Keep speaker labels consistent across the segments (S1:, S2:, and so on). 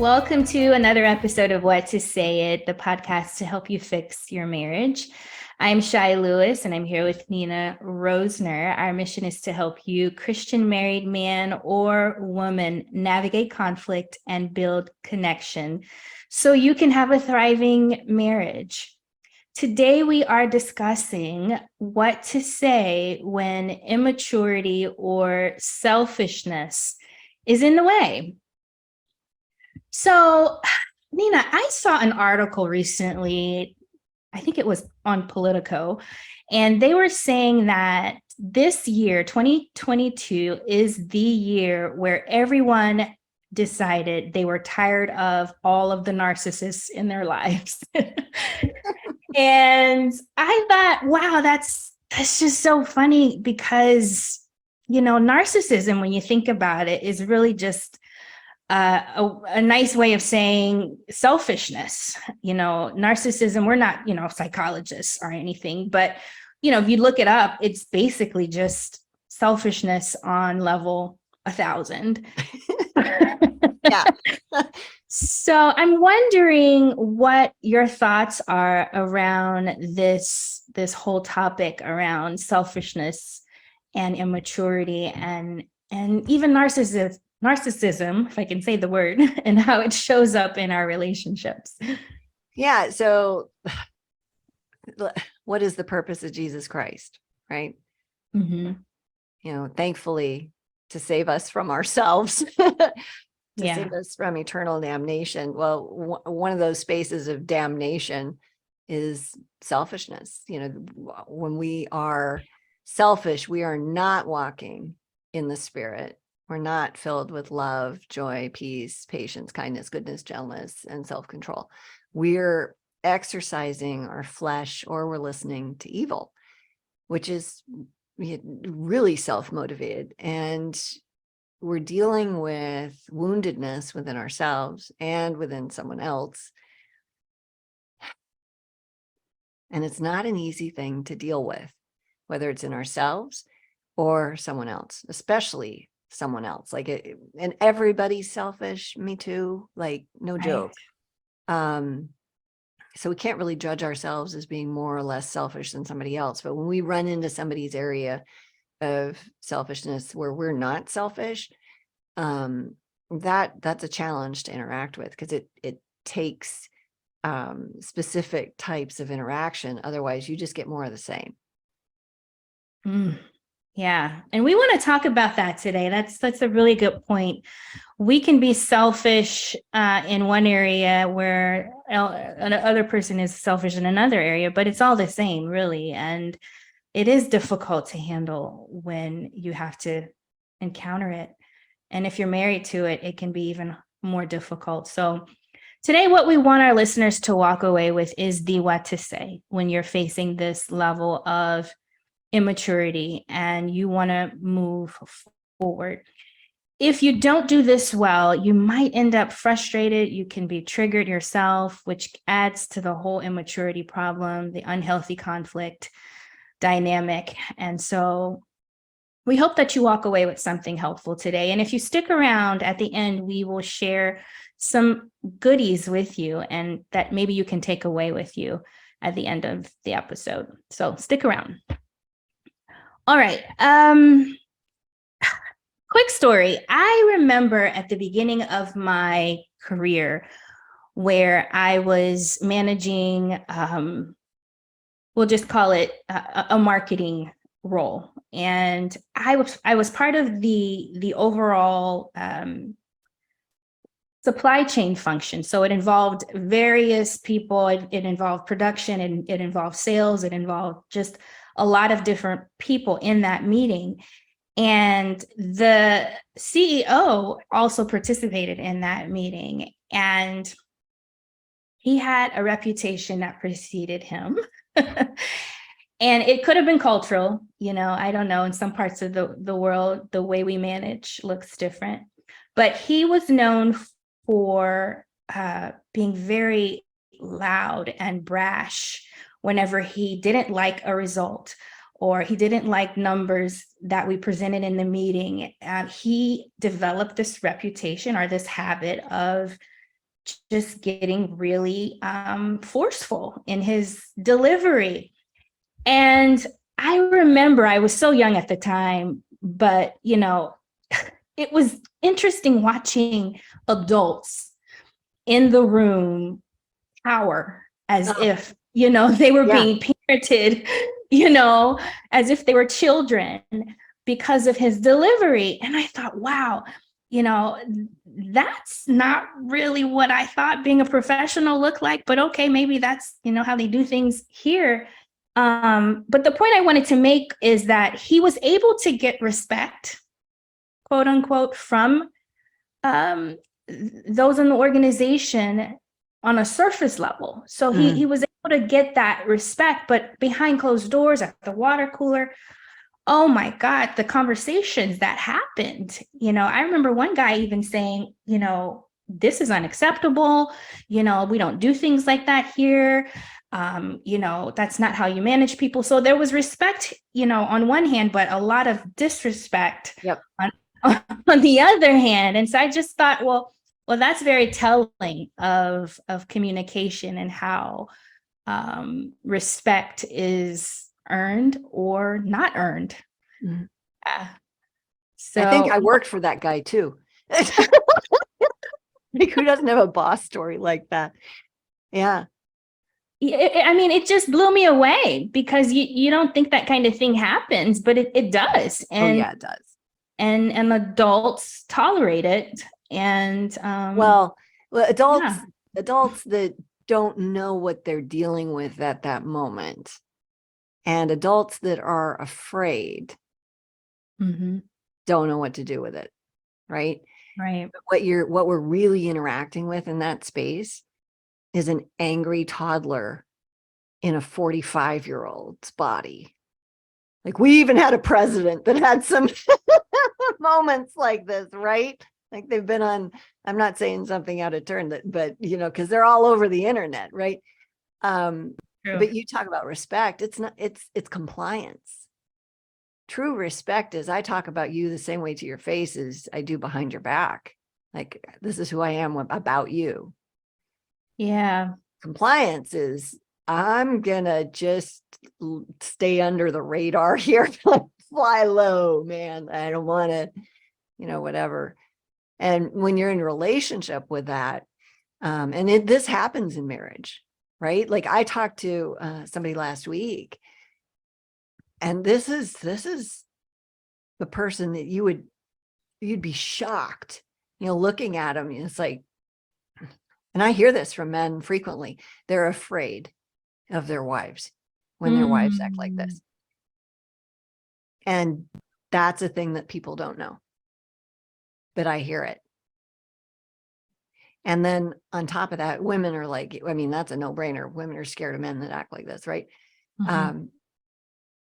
S1: Welcome to another episode of What to Say It, the podcast to help you fix your marriage. I'm Shai Lewis, and I'm here with Nina Rosner. Our mission is to help you, Christian married man or woman, navigate conflict and build connection so you can have a thriving marriage. Today, we are discussing what to say when immaturity or selfishness is in the way. So, Nina, I saw an article recently, I think it was on Politico, and they were saying that this year, 2022, is the year where everyone decided they were tired of all of the narcissists in their lives. And I thought, wow, that's just so funny because, narcissism, when you think about it, is really just a nice way of saying selfishness. Narcissism, we're not, psychologists or anything, but, if you look it up, it's basically just selfishness on level 1,000.
S2: Yeah.
S1: So I'm wondering what your thoughts are around this whole topic around selfishness and immaturity and even narcissism, if I can say the word, and how it shows up in our relationships.
S2: Yeah. So what is the purpose of Jesus Christ, right?
S1: Mm-hmm.
S2: Thankfully to save us from ourselves, save us from eternal damnation. Well, one of those spaces of damnation is selfishness. When we are selfish, we are not walking in the Spirit. We're not filled with love, joy, peace, patience, kindness, goodness, gentleness, and self-control. We're exercising our flesh, or we're listening to evil, which is really self-motivated. And we're dealing with woundedness within ourselves and within someone else. And it's not an easy thing to deal with, whether it's in ourselves or someone else, especially someone else. And everybody's selfish. Me too. No joke. So we can't really judge ourselves as being more or less selfish than somebody else. But when we run into somebody's area of selfishness where we're not selfish, that's a challenge to interact with, because it takes specific types of interaction. Otherwise, you just get more of the same.
S1: Yeah. And we want to talk about that today. That's a really good point. We can be selfish in one area where another person is selfish in another area, but it's all the same, really. And it is difficult to handle when you have to encounter it. And if you're married to it, it can be even more difficult. So today, what we want our listeners to walk away with is the what to say when you're facing this level of immaturity and you want to move forward. If you don't do this well, you might end up frustrated. You can be triggered yourself, which adds to the whole immaturity problem, the unhealthy conflict dynamic. And so we hope that you walk away with something helpful today. And if you stick around at the end, we will share some goodies with you and that maybe you can take away with you at the end of the episode. So stick around. All right. Quick story. I remember at the beginning of my career where I was managing, we'll just call it a marketing role. And I was part of the overall supply chain function. So it involved various people. It involved production, and it involved sales. It involved just a lot of different people in that meeting. And the CEO also participated in that meeting. And he had a reputation that preceded him. And it could have been cultural, I don't know. In some parts of the world, the way we manage looks different. But he was known for being very loud and brash whenever he didn't like a result or he didn't like numbers that we presented in the meeting. He developed this reputation or this habit of just getting really forceful in his delivery. And I remember I was so young at the time, but it was interesting watching adults in the room cower as if, they were being parented, as if they were children because of his delivery. And I thought, wow, that's not really what I thought being a professional looked like, but okay, maybe that's, how they do things here. But the point I wanted to make is that he was able to get respect, quote unquote, from those in the organization on a surface level. So he was able to get that respect, but behind closed doors at the water cooler, oh my God, the conversations that happened. I remember one guy even saying, this is unacceptable. We don't do things like that here. That's not how you manage people. So there was respect, on one hand, but a lot of disrespect on the other hand. And so I just thought, well, that's very telling of communication and how respect is earned or not earned.
S2: So I think I worked for that guy too. Like, who doesn't have a boss story like that? Yeah.
S1: It just blew me away because you don't think that kind of thing happens, but it does. And
S2: it does.
S1: And adults tolerate it. And
S2: adults that don't know what they're dealing with at that moment, and adults that are afraid don't know what to do with it. Right. What we're really interacting with in that space is an angry toddler in a 45-year-old's body. Like, we even had a president that had some moments like this, right? Like, they've been on, I'm not saying something out of turn, but because they're all over the internet, right? But you talk about respect, it's compliance. True respect is, I talk about you the same way to your face as I do behind your back. Like, this is who I am about you.
S1: Yeah.
S2: Compliance is, I'm gonna just stay under the radar here, fly low, man. I don't want to, whatever. And when you're in a relationship with that, and this happens in marriage, right? Like, I talked to somebody last week, and this is the person that you'd be shocked, looking at him. It's like, and I hear this from men frequently, they're afraid of their wives when their wives act like this. And that's a thing that people don't know, but I hear it. And then on top of that, women are like, that's a no-brainer. Women are scared of men that act like this, right? And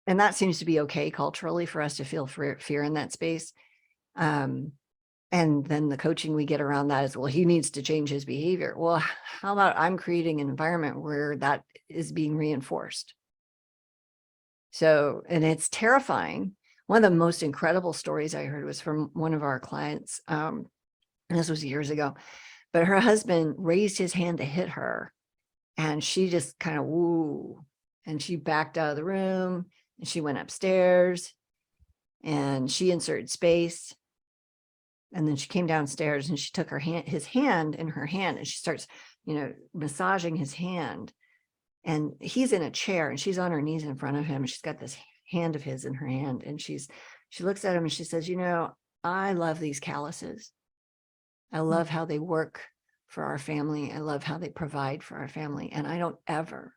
S2: that seems to be okay culturally for us to feel fear in that space. And then the coaching we get around that is, well, he needs to change his behavior. Well, how about I'm creating an environment where that is being reinforced? So, and it's terrifying. One of the most incredible stories I heard was from one of our clients. And this was years ago, but her husband raised his hand to hit her, and she just kind of woo, and she backed out of the room, and she went upstairs, and she inserted space. And then she came downstairs, and she took his hand in her hand, and she starts, massaging his hand. And he's in a chair, and she's on her knees in front of him, and she's got this hand of his in her hand. And she looks at him, and she says, I love these calluses. I love how they work for our family. I love how they provide for our family. And I don't ever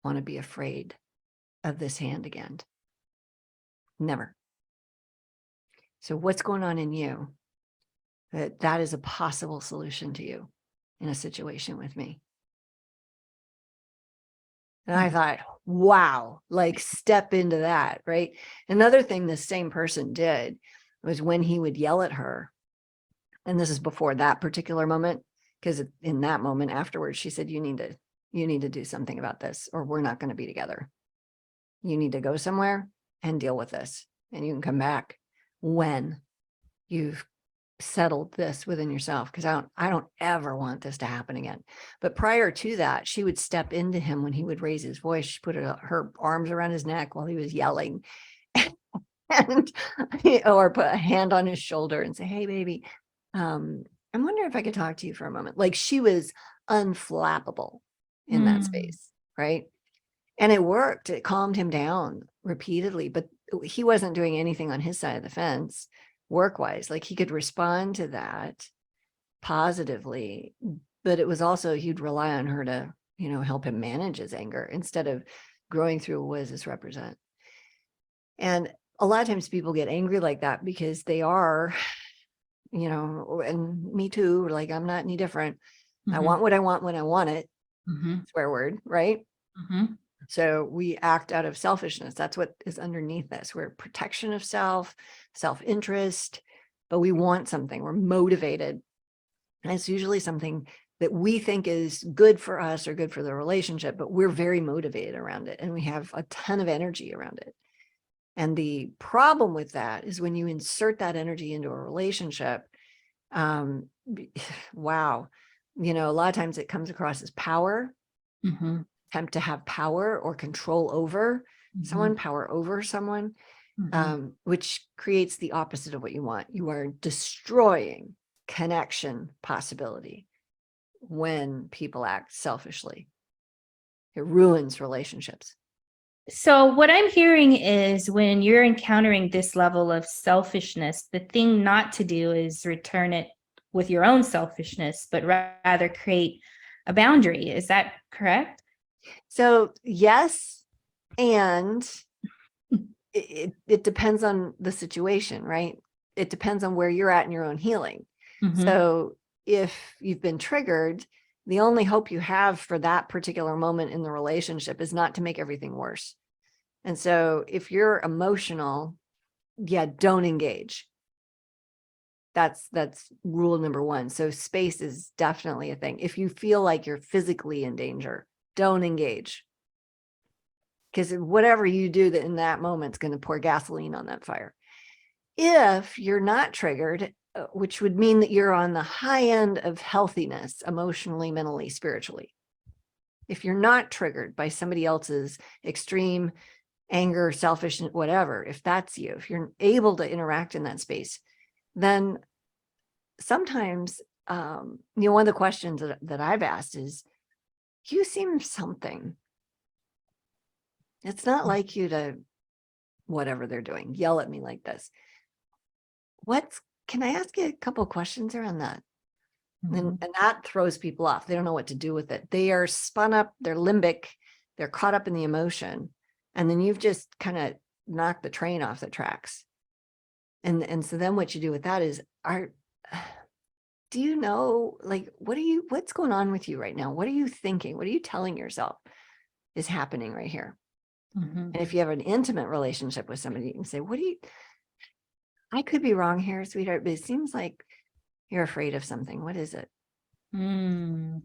S2: want to be afraid of this hand again. Never. So what's going on in you that is a possible solution to you in a situation with me? And I thought, wow, like, step into that, right? Another thing this same person did was, when he would yell at her, and this is before that particular moment, because in that moment afterwards, she said, you need to do something about this, or we're not going to be together. You need to go somewhere and deal with this, and you can come back when you've settle this within yourself, because I don't ever want this to happen again. But prior to that, she would step into him when he would raise his voice. She put her arms around his neck while he was yelling, and or put a hand on his shoulder and say, "Hey, baby, I'm wondering if I could talk to you for a moment." Like, she was unflappable in that
S1: Mm.
S2: space, right? And it worked. It calmed him down repeatedly, but he wasn't doing anything on his side of the fence work-wise. Like, he could respond to that positively, but it was also, he'd rely on her to, help him manage his anger instead of growing through, what does this represent? And a lot of times people get angry like that because they are, and me too, like, I'm not any different. I
S1: Mhm.
S2: want what I want when I want it,
S1: Mhm.
S2: swear word, right?
S1: Mhm.
S2: So we act out of selfishness. That's what is underneath this. We're protection of self, self-interest, but we want something. We're motivated. And it's usually something that we think is good for us or good for the relationship, but we're very motivated around it. And we have a ton of energy around it. And the problem with that is when you insert that energy into a relationship, um, wow, a lot of times it comes across as power,
S1: Mhm.
S2: attempt to have power or control over someone,
S1: Mhm.
S2: power over someone,
S1: Mhm.
S2: which creates the opposite of what you want. You are destroying connection possibility when people act selfishly. It ruins relationships.
S1: So, what I'm hearing is when you're encountering this level of selfishness, the thing not to do is return it with your own selfishness, but rather create a boundary. Is that correct?
S2: So yes, and it depends on the situation, right? It depends on where you're at in your own healing.
S1: Mhm.
S2: So if you've been triggered, the only hope you have for that particular moment in the relationship is not to make everything worse. And so if you're emotional, yeah, don't engage. That's rule number one. So space is definitely a thing. If you feel like you're physically in danger, don't engage. Because whatever you do that in that moment is going to pour gasoline on that fire. If you're not triggered, which would mean that you're on the high end of healthiness, emotionally, mentally, spiritually. If you're not triggered by somebody else's extreme anger, selfish, whatever, if that's you, if you're able to interact in that space, then sometimes, one of the questions that I've asked is, you seem something. It's not like you to, whatever they're doing, yell at me like this. Can I ask you a couple of questions around that? And
S1: Mhm.
S2: that throws people off. They don't know what to do with it. They are spun up, they're limbic, they're caught up in the emotion. And then you've just kind of knocked the train off the tracks. And so then what you do with that is, do you know, like, what's going on with you right now? What are you thinking? What are you telling yourself is happening right here?
S1: Mhm.
S2: And if you have an intimate relationship with somebody, you can say, I could be wrong here, sweetheart, but it seems like you're afraid of something. What is it?
S1: Mm.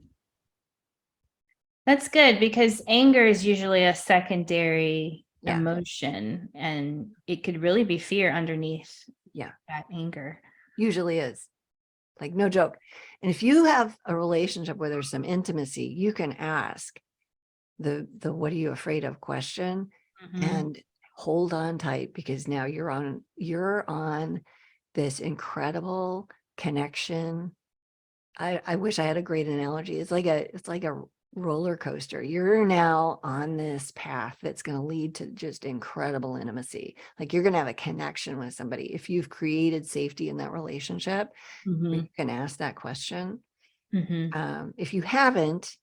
S1: That's good because anger is usually a secondary
S2: Yeah.
S1: emotion, and it could really be fear underneath
S2: Yeah.
S1: that anger.
S2: Usually is. Like, no joke. And if you have a relationship where there's some intimacy, you can ask the what are you afraid of question
S1: Mhm.
S2: and hold on tight, because now you're on this incredible connection. I wish I had a great analogy. It's like a roller coaster. You're now on this path that's going to lead to just incredible intimacy. Like, you're going to have a connection with somebody if you've created safety in that relationship. You
S1: Mhm.
S2: can ask that question.
S1: Mhm.
S2: If you haven't,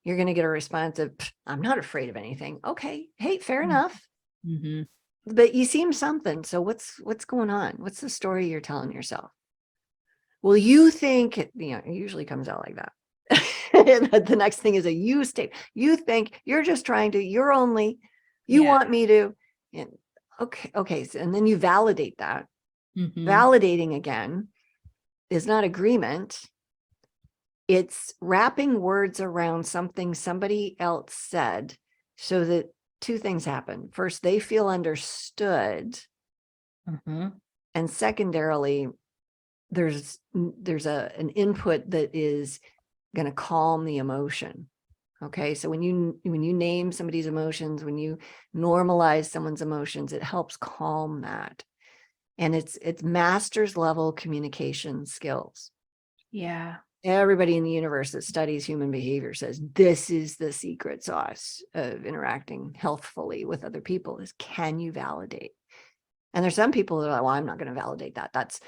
S2: you're going to get a response of, I'm not afraid of anything. Okay. Hey, fair enough.
S1: Mhm.
S2: But you seem something. So what's going on? What's the story you're telling yourself? Well, you think, it usually comes out like that. And the next thing is a you state. You think you're just trying to, you
S1: Yeah.
S2: want me to, and okay. So, and then you validate that.
S1: Mhm.
S2: Validating again is not agreement. It's wrapping words around something somebody else said so that two things happen. First, they feel understood.
S1: Mhm.
S2: And secondarily, there's an input that is going to calm the emotion. Okay. So when you name somebody's emotions, when you normalize someone's emotions, it helps calm that. And it's master's level communication skills.
S1: Yeah.
S2: Everybody in the universe that studies human behavior says this is the secret sauce of interacting healthfully with other people is, can you validate? And there's some people that are like, well, I'm not going to validate that. That's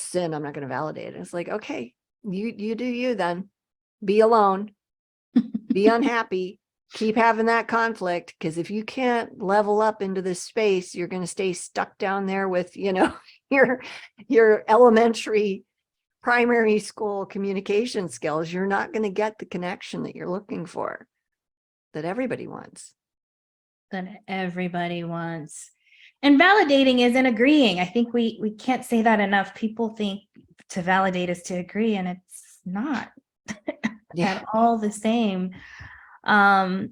S2: sin. I'm not going to validate it. It's like, okay, you do you then. Be alone, be unhappy, keep having that conflict. Because if you can't level up into this space, you're going to stay stuck down there with, your elementary, primary school communication skills. You're not going to get the connection that you're looking for, that everybody wants.
S1: That everybody wants. And validating isn't agreeing. I think we can't say that enough. People think to validate is to agree, and it's not at all the same. And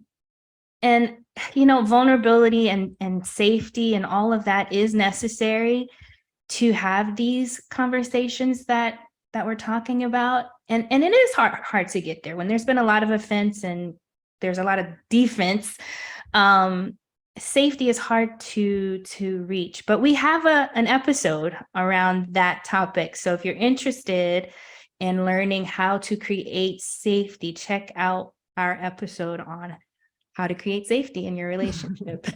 S1: vulnerability and safety and all of that is necessary to have these conversations that we're talking about. And it is hard to get there when there's been a lot of offense and there's a lot of defense. Safety is hard to reach, but we have an episode around that topic. So if you're interested in learning how to create safety, check out our episode on how to create safety in your relationship.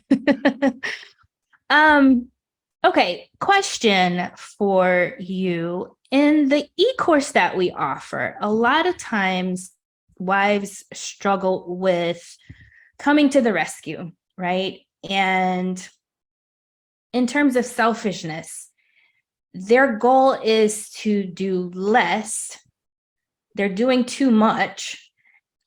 S1: Okay, question for you. In the e-course that we offer, a lot of times wives struggle with coming to the rescue, right? And in terms of selfishness, their goal is to do less. They're doing too much,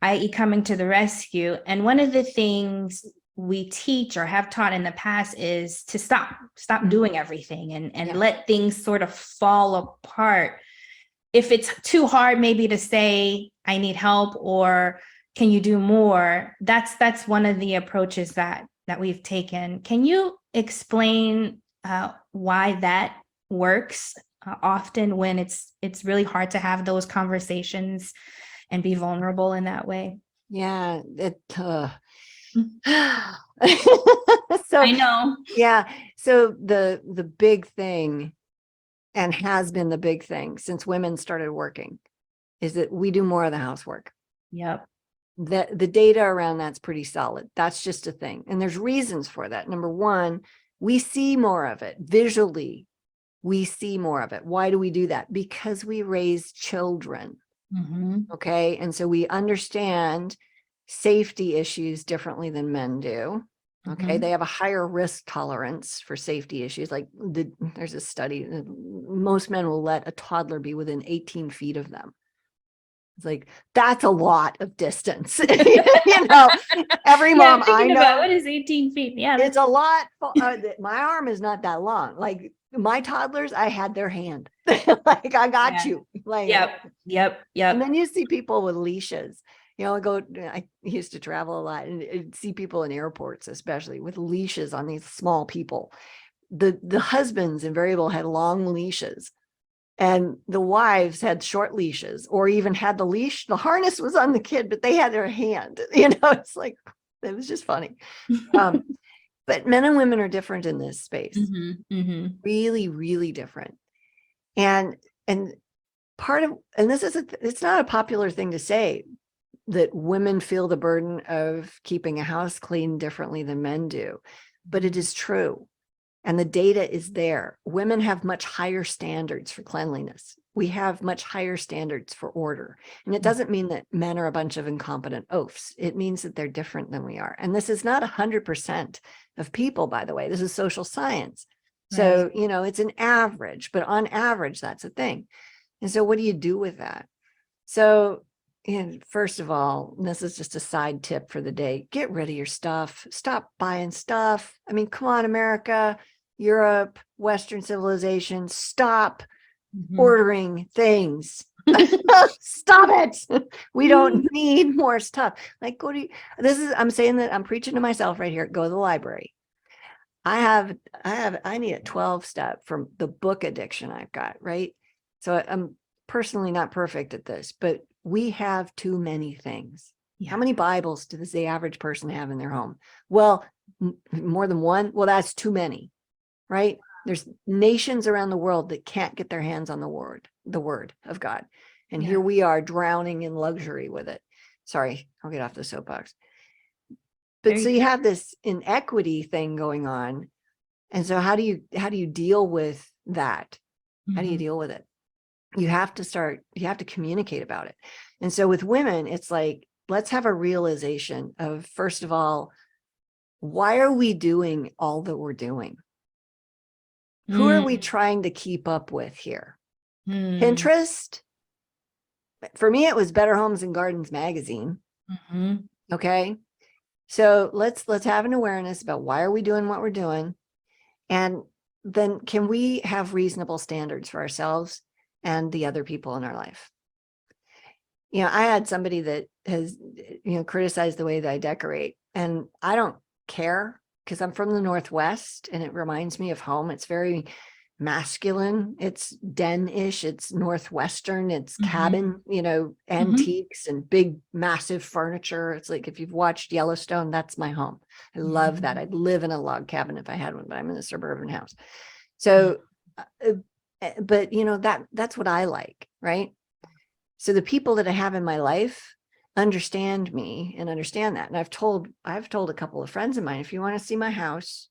S1: i.e. coming to the rescue. And one of the things we teach or have taught in the past is to stop doing everything and let things sort of fall apart. If it's too hard, maybe to say, I need help, or can you do more? That's one of the approaches that we've taken. Can you explain why that works often when it's really hard to have those conversations and be vulnerable in that way?
S2: Yeah, so
S1: I know.
S2: Yeah. So the big thing, and has been the big thing since women started working, is that we do more of the housework.
S1: Yep.
S2: The data around that's pretty solid. That's just a thing. And there's reasons for that. Number one, we see more of it visually. We see more of it. Why do we do that? Because we raise children.
S1: Mm-hmm.
S2: Okay. And so we understand safety issues differently than men do. Okay.
S1: Mm-hmm.
S2: They have a higher risk tolerance for safety issues. Like there's a study, most men will let a toddler be within 18 feet of them. It's like, that's a lot of distance. Every mom I know.
S1: About what is 18 feet? Yeah.
S2: It's a lot. My arm is not that long. Like my toddlers, I had their hand. Like, I got you. Like,
S1: Yep.
S2: And then you see people with leashes. I used to travel a lot and see people in airports, especially with leashes on these small people. The husbands invariably had long leashes, and the wives had short leashes, or even had the leash. The harness was on the kid, but they had their hand. It's like, it was just funny. But men and women are different in this space.
S1: Mm-hmm. Mm-hmm.
S2: Really, really different. And part of, and it's not a popular thing to say, that women feel the burden of keeping a house clean differently than men do, but it is true. And the data is there. Women have much higher standards for cleanliness. We have much higher standards for order. And it doesn't mean that men are a bunch of incompetent oafs. It means that they're different than we are. And this is not 100% of people, by the way. This is social science. So, it's an average, but on average, that's a thing. And so what do you do with that? So, first of all, this is just a side tip for the day. Get rid of your stuff. Stop buying stuff. I mean, come on, America, Europe, Western civilization, stop ordering things. Stop it. We don't need more stuff. Like, I'm saying that I'm preaching to myself right here. Go to the library. I need a 12-step from the book addiction I've got, right? So I'm personally not perfect at this, but we have too many things.
S1: Yeah.
S2: How many Bibles does the average person have in their home? Well, more than one. Well, that's too many, right? There's nations around the world that can't get their hands on the word of God. And
S1: Yeah.
S2: here we are drowning in luxury with it. Sorry, I'll get off the soapbox. But so you have this inequity thing going on. And so how do you deal with that? How do you deal with it? You have to communicate about it. And so with women, it's like, let's have a realization of, first of all, why are we doing all that we're doing? Who are we trying to keep up with here? Pinterest? For me, it was Better Homes and Gardens magazine. Okay. So let's have an awareness about why are we doing what we're doing? And then can we have reasonable standards for ourselves and the other people in our life? You know, I had somebody that has, criticized the way that I decorate, and I don't care because I'm from the Northwest and it reminds me of home. It's very masculine. It's den-ish. It's Northwestern. It's cabin, antiques and big, massive furniture. It's like, if you've watched Yellowstone, that's my home. I love that. I'd live in a log cabin if I had one, but I'm in a suburban house. So, but that's what I like, right? So the people that I have in my life understand me and understand that. And I've told a couple of friends of mine, if you want to see my house,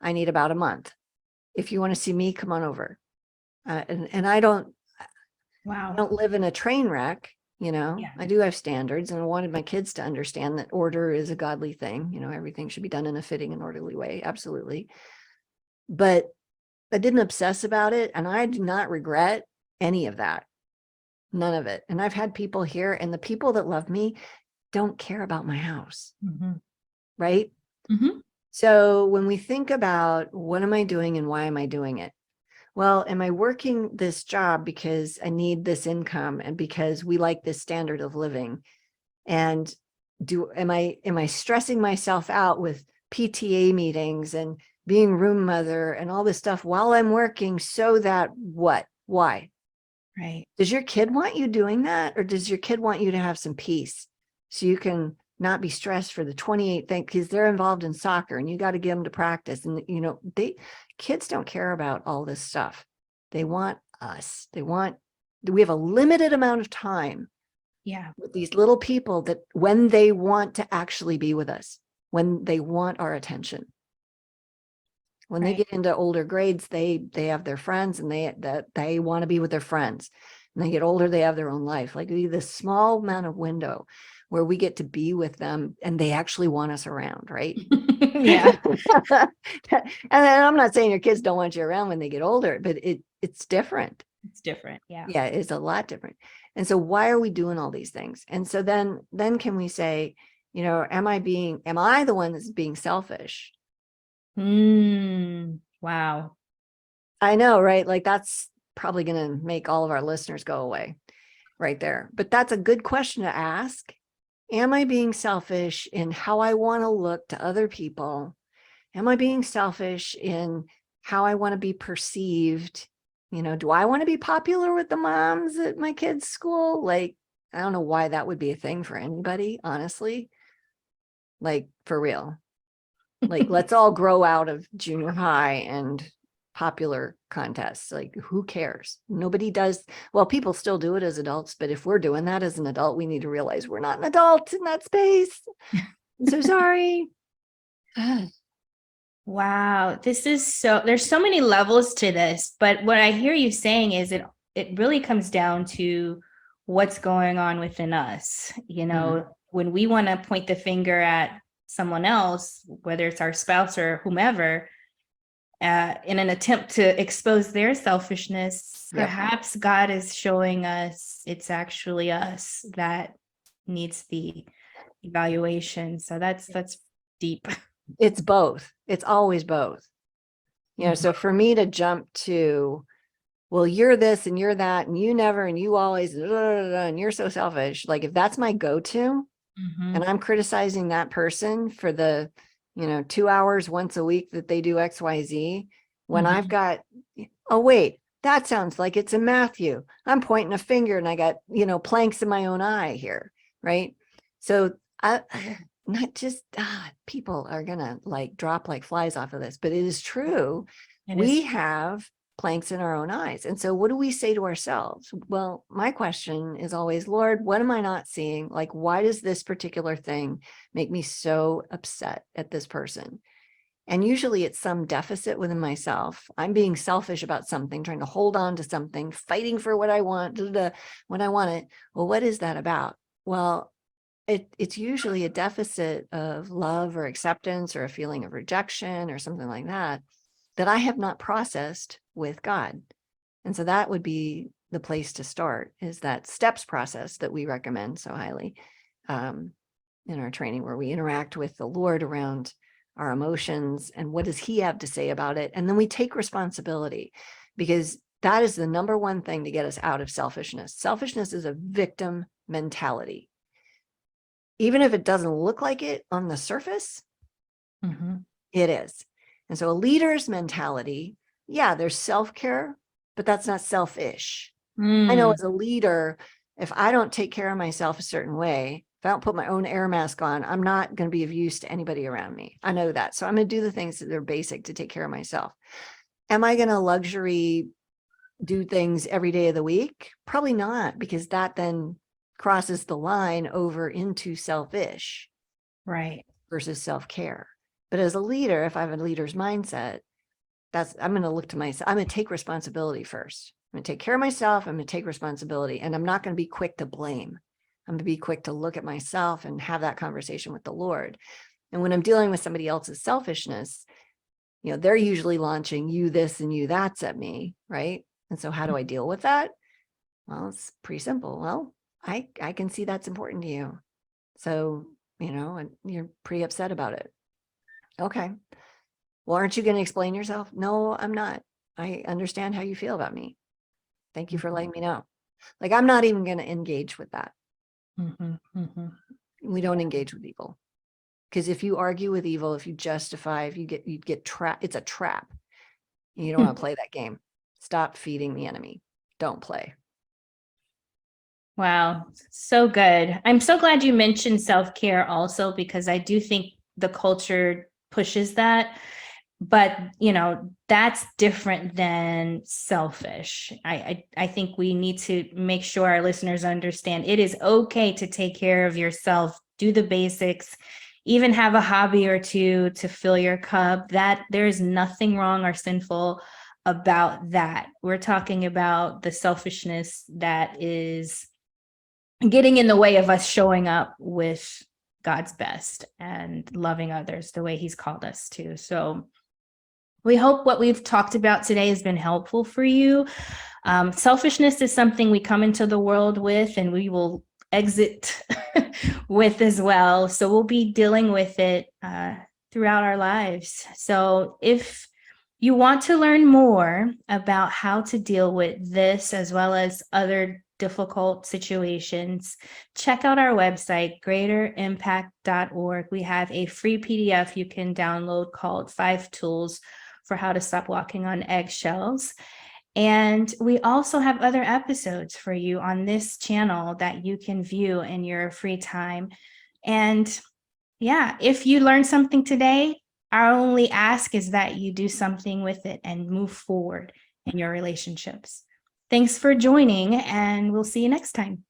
S2: I need about a month. If you want to see me, come on over. And I don't live in a train wreck. I do have standards, and I wanted my kids to understand that order is a godly thing. Everything should be done in a fitting and orderly way. Absolutely. But I didn't obsess about it. And I do not regret any of that. None of it. And I've had people here, and the people that love me don't care about my house. Right. So when we think about what am I doing and why am I doing it? Well, am I working this job because I need this income and because we like this standard of living? And am I stressing myself out with PTA meetings and being room mother and all this stuff while I'm working so that what? Why?
S1: Right.
S2: Does your kid want you doing that? Or does your kid want you to have some peace so you can not be stressed for the 28 thing, because they're involved in soccer and you got to get them to practice. And, kids don't care about all this stuff. They want us. We have a limited amount of time with these little people that when they want to actually be with us, when they want our attention. When they get into older grades, they have their friends and they want to be with their friends. And they get older, they have their own life. Like this small amount of window where we get to be with them and they actually want us around, right?
S1: Yeah.
S2: And then I'm not saying your kids don't want you around when they get older, but it's different.
S1: It's different. Yeah.
S2: Yeah, it's a lot different. And so why are we doing all these things? And so then can we say, am I the one that's being selfish?
S1: Wow.
S2: I know, right? Like that's probably going to make all of our listeners go away right there. But that's a good question to ask. Am I being selfish in how I want to look to other people? Am I being selfish in how I want to be perceived? Do I want to be popular with the moms at my kids' school? Like, I don't know why that would be a thing for anybody, honestly. Like, for real. Like, let's all grow out of junior high and popular contests. Like, who cares? Nobody does. Well, people still do it as adults, but if we're doing that as an adult, we need to realize we're not an adult in that space. I'm so sorry.
S1: Wow. There's so many levels to this, but what I hear you saying is it really comes down to what's going on within us. When we want to point the finger at someone else, whether it's our spouse or whomever, in an attempt to expose their selfishness, perhaps God is showing us it's actually us that needs the evaluation. So that's deep.
S2: It's both. It's always both. So for me to jump to, well, you're this and you're that, and you never, and you always, and you're so selfish. Like if that's my go-to, and I'm criticizing that person for the, 2 hours once a week that they do XYZ, when I've got, oh, wait, That sounds like it's in Matthew. I'm pointing a finger and I got, planks in my own eye here, right? So I not just people are gonna like drop like flies off of this, but it is true. We have planks in our own eyes. And so what do we say to ourselves? Well, my question is always, Lord, what am I not seeing? Like, why does this particular thing make me so upset at this person? And usually it's some deficit within myself. I'm being selfish about something, trying to hold on to something, fighting for what I want, when I want it. Well, what is that about? Well, it's usually a deficit of love or acceptance or a feeling of rejection or something like that I have not processed with God. And so that would be the place to start, is that steps process that we recommend so highly in our training, where we interact with the Lord around our emotions and what does he have to say about it. And then we take responsibility, because that is the number one thing to get us out of selfishness. Selfishness is a victim mentality. Even if it doesn't look like it on the surface, it is. And so a leader's mentality, yeah, there's self-care, but that's not selfish. I know as a leader, if I don't take care of myself a certain way, if I don't put my own air mask on, I'm not going to be of use to anybody around me. I know that. So I'm going to do the things that are basic to take care of myself. Am I going to luxury do things every day of the week? Probably not, because that then crosses the line over into selfish,
S1: right,
S2: versus self-care. But as a leader, if I have a leader's mindset, I'm going to look to myself. I'm going to take responsibility first. I'm going to take care of myself. I'm going to take responsibility, and I'm not going to be quick to blame. I'm going to be quick to look at myself and have that conversation with the Lord. And when I'm dealing with somebody else's selfishness, they're usually launching you this and you that's at me, right? And so how do I deal with that? Well, it's pretty simple. Well, I can see that's important to you. So, and you're pretty upset about it. Okay. Well, aren't you going to explain yourself? No, I'm not. I understand how you feel about me. Thank you for letting me know. Like, I'm not even going to engage with that. We don't engage with evil. Because if you argue with evil, if you justify, if you get trapped, it's a trap. You don't want to play that game. Stop feeding the enemy. Don't play.
S1: Wow, so good. I'm so glad you mentioned self-care also, because I do think the culture pushes that, but that's different than selfish. I think we need to make sure our listeners understand it is okay to take care of yourself, do the basics, even have a hobby or two to fill your cup. That there's nothing wrong or sinful about that. We're talking about the selfishness that is getting in the way of us showing up with God's best and loving others the way he's called us to. So we hope what we've talked about today has been helpful for you. Selfishness is something we come into the world with and we will exit with as well. So we'll be dealing with it throughout our lives. So if you want to learn more about how to deal with this as well as other difficult situations, check out our website, greaterimpact.org. We have a free PDF you can download called 5 Tools for How to Stop Walking on Eggshells. And we also have other episodes for you on this channel that you can view in your free time. And yeah, if you learned something today, our only ask is that you do something with it and move forward in your relationships. Thanks for joining, and we'll see you next time.